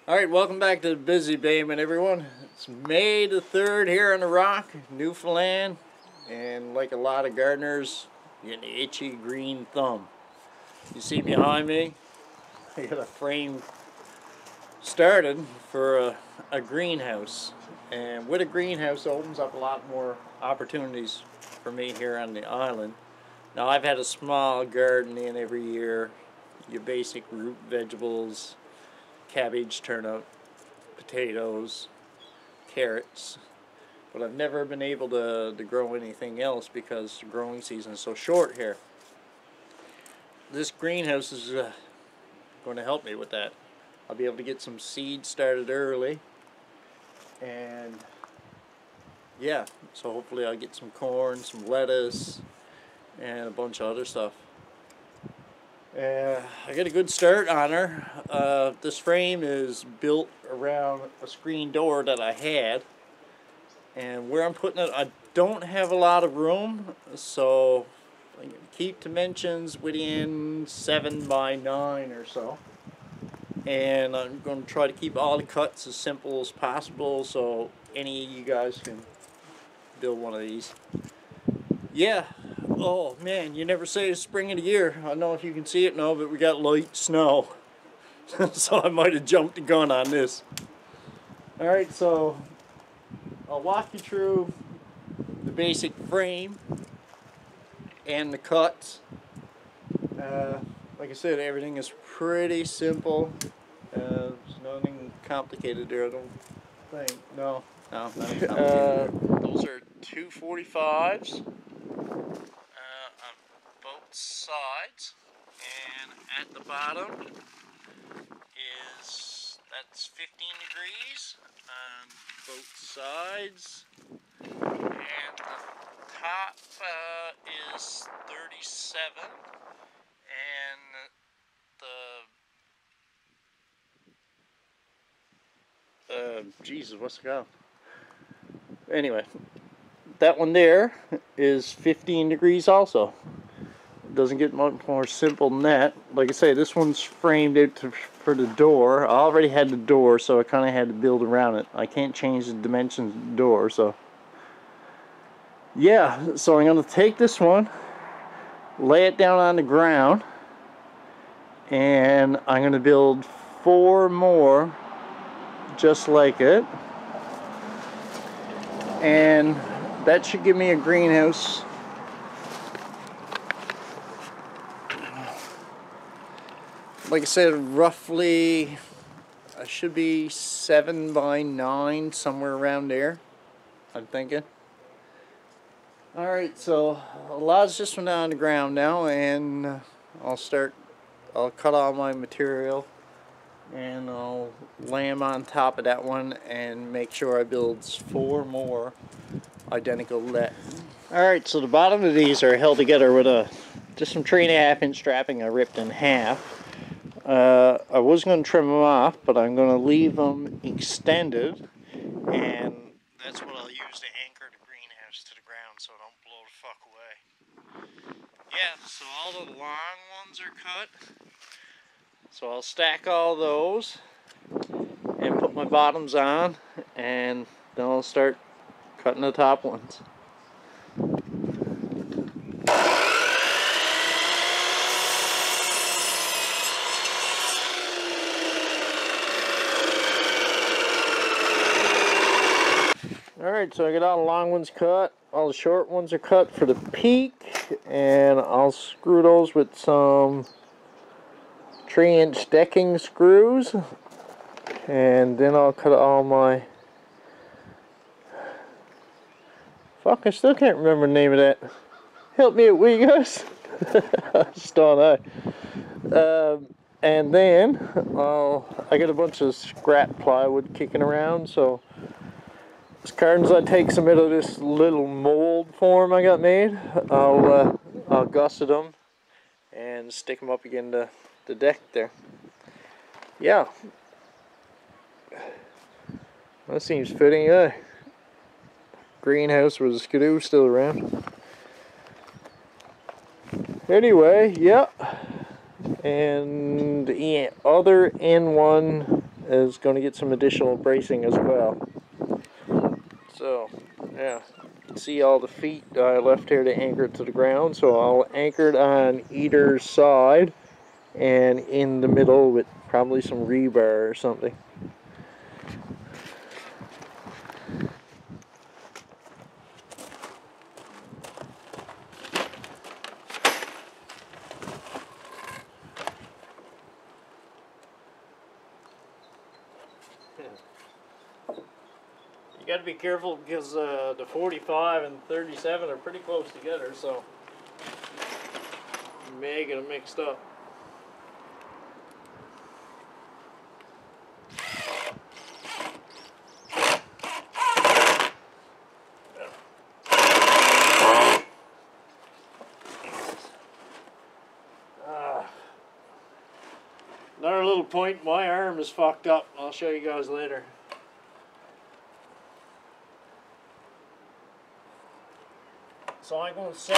Alright, welcome back to the Busy Bayman, everyone. It's May the 3rd here on the Rock, Newfoundland, and like a lot of gardeners, you're getting the itchy green thumb. You see behind me, I got a frame started for a greenhouse, and with a greenhouse it opens up a lot more opportunities for me here on the island. Now, I've had a small garden in every year, your basic root vegetables, cabbage, turnip, potatoes, carrots, but I've never been able to grow anything else because the growing season is so short here. This greenhouse is going to help me with that. I'll be able to get some seeds started early, and yeah, so hopefully I'll get some corn, some lettuce, and a bunch of other stuff. I got a good start on her. This frame is built around a screen door that I had, and where I'm putting it, I don't have a lot of room, so I keep dimensions within 7 by 9 or so, and I'm going to try to keep all the cuts as simple as possible so any of you guys can build one of these. Yeah. Oh man, you never say it's spring of the year. I don't know if you can see it now, but we got light snow. So I might have jumped the gun on this. Alright, so I'll walk you through the basic frame and the cuts. Like I said, everything is pretty simple. There's nothing complicated there, I don't think. No, nothing complicated. Those are 245s. Sides, and at the bottom that's 15 degrees on both sides, and the top is 37, and Jesus, what's it called? Anyway, that one there is 15 degrees also. Doesn't get much more simple than that. Like I say, this one's framed out for the door. I already had the door, so I kind of had to build around it. I can't change the dimensions of the door, so yeah. So I'm going to take this one, lay it down on the ground, and I'm going to build 4 more just like it, and that should give me a greenhouse. Like I said, roughly I should be 7 by 9, somewhere around there, I'm thinking. Alright, so a lot's just went on the ground now, and I'll cut all my material and I'll lay them on top of that one and make sure I build 4 more identical to that. Alright, so the bottom of these are held together with just some 3.5-inch strapping I ripped in half. I was going to trim them off, but I'm going to leave them extended, and that's what I'll use to anchor the greenhouse to the ground so I don't blow the fuck away. Yeah, so all the long ones are cut, so I'll stack all those and put my bottoms on, and then I'll start cutting the top ones. Alright, so I got all the long ones cut, all the short ones are cut for the peak, and I'll screw those with some 3-inch decking screws, and then I'll cut all my... Fuck, I still can't remember the name of that. Help me out, will you guys? Just don't know. And then I got a bunch of scrap plywood kicking around, so as cartons I take some out of this little mold form I got made, I'll gusset them and stick them up against the deck there. Yeah, that seems fitting. Greenhouse with a skidoo still around. Anyway, yeah. And the other N1 is going to get some additional bracing as well. So, yeah, you can see all the feet I left here to anchor it to the ground. So I'll anchor it on either side and in the middle with probably some rebar or something. You got to be careful because the 45 and 37 are pretty close together, so you may get them mixed up. Another little point, my arm is fucked up. I'll show you guys later. So I'm going to set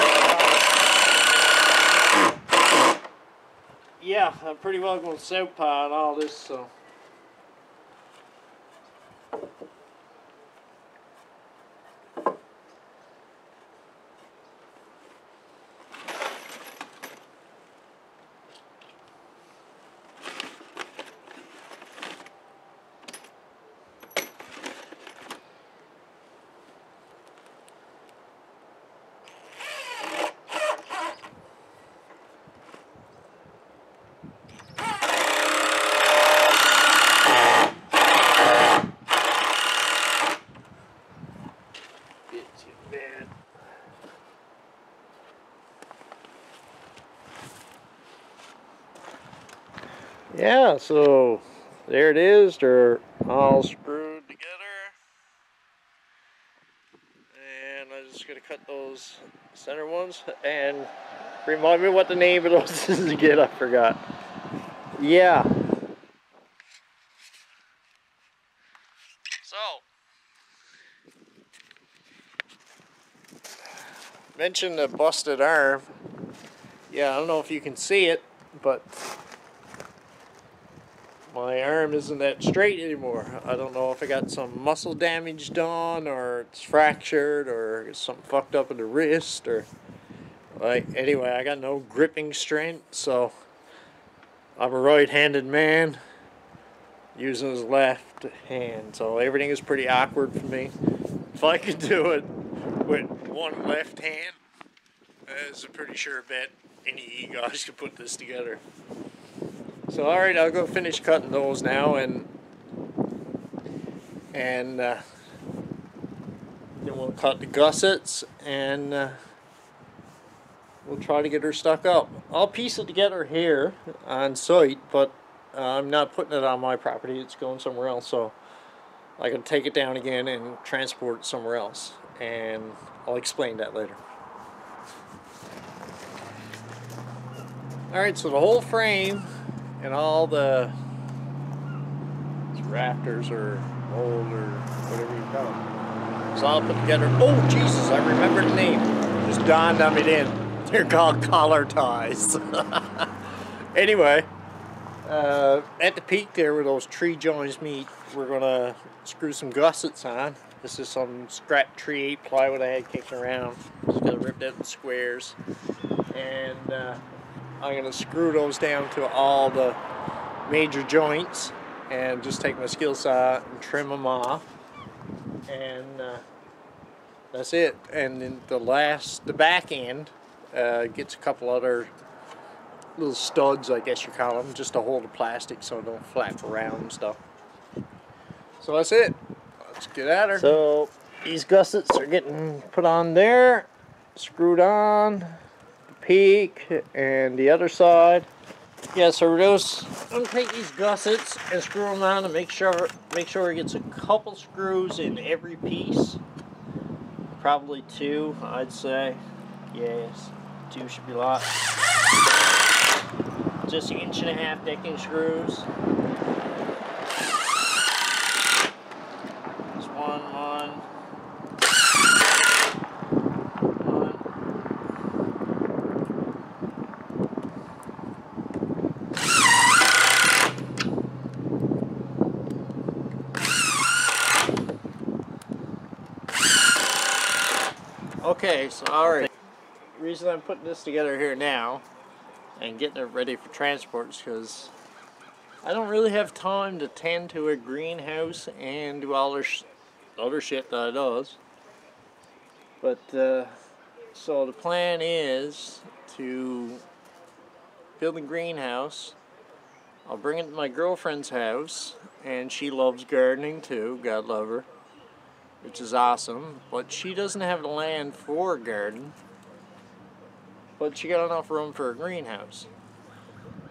yeah, I'm pretty well going southpaw on all this, so. Yeah, so there it is. They're all screwed together. And I'm just going to cut those center ones. And remind me what the name of those is again, I forgot. Yeah. So, mentioned the busted arm. Yeah, I don't know if you can see it, but my arm isn't that straight anymore. I don't know if I got some muscle damage done, or it's fractured, or something fucked up in the wrist, or like, anyway, I got no gripping strength, so I'm a right-handed man using his left hand, so everything is pretty awkward for me. If I could do it with one left hand, it's a pretty sure bet any guys could put this together. So alright, I'll go finish cutting those now, and then we'll cut the gussets, and we'll try to get her stuck up. I'll piece it together here on site, but I'm not putting it on my property, it's going somewhere else, so I can take it down again and transport it somewhere else, and I'll explain that later. Alright, so the whole frame and all the rafters or mold or whatever you call them, it's all put together. Oh Jesus, I remember the name. Just dawned on me then. They're called collar ties. Anyway, at the peak there where those tree joints meet, we're gonna screw some gussets on. This is some scrap tree 8 plywood I had kicking around. Just gotta rip that in squares. And I'm going to screw those down to all the major joints and just take my skill saw and trim them off. And that's it. And then the back end gets a couple other little studs, I guess you call them, just to hold the plastic so it don't flap around and stuff. So that's it. Let's get at her. So these gussets are getting put on there, screwed on. Peak and the other side. Yeah, so we're just gonna take these gussets and screw them on and make sure it gets a couple screws in every piece. Probably 2, I'd say. Yes, 2 should be a lot. Just 1.5 inch decking screws. Just one. Okay, so alright. The reason I'm putting this together here now and getting it ready for transport is because I don't really have time to tend to a greenhouse and do all this other shit that it does. But so the plan is to build a greenhouse. I'll bring it to my girlfriend's house, and she loves gardening too, God love her, which is awesome. But she doesn't have the land for a garden, but she got enough room for a greenhouse.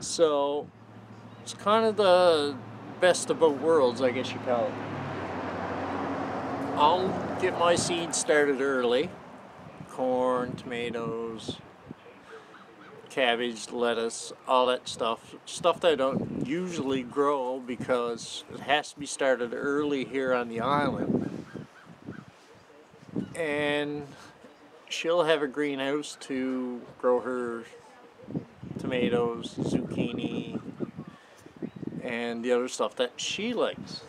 So it's kind of the best of both worlds, I guess you call it. I'll get my seeds started early. Corn, tomatoes, cabbage, lettuce, all that stuff. Stuff that I don't usually grow because it has to be started early here on the island. And she'll have a greenhouse to grow her tomatoes, zucchini, and the other stuff that she likes,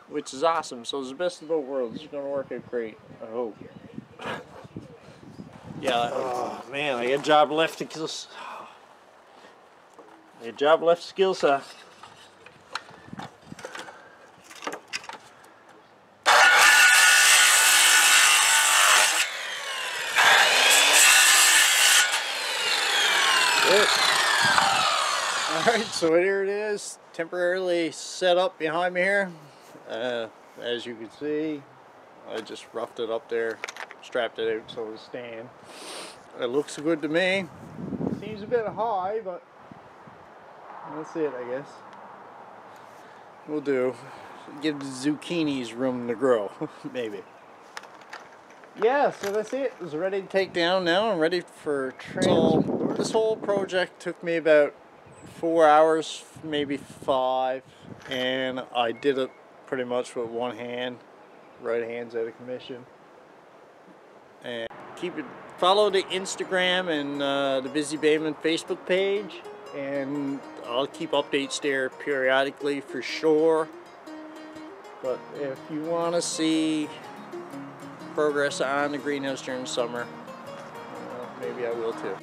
which is awesome. So it's the best of both worlds. It's going to work out great, I hope. Yeah. Oh man, I got a job left to kill. I got a job left to skill set. Alright, so here it is, temporarily set up behind me here. As you can see, I just roughed it up there, strapped it out so it'll stand. It looks good to me. Seems a bit high, but that's it, I guess. We'll do. Give the zucchinis room to grow, maybe. Yeah, so that's it. It's ready to take down now. I'm ready for transport. So this whole project took me about 4 hours, maybe 5, and I did it pretty much with one hand. Right hand's out of commission. And follow the Instagram and the Busy Bayman Facebook page, and I'll keep updates there periodically for sure. But if you want to see progress on the greenhouse during the summer, maybe I will too.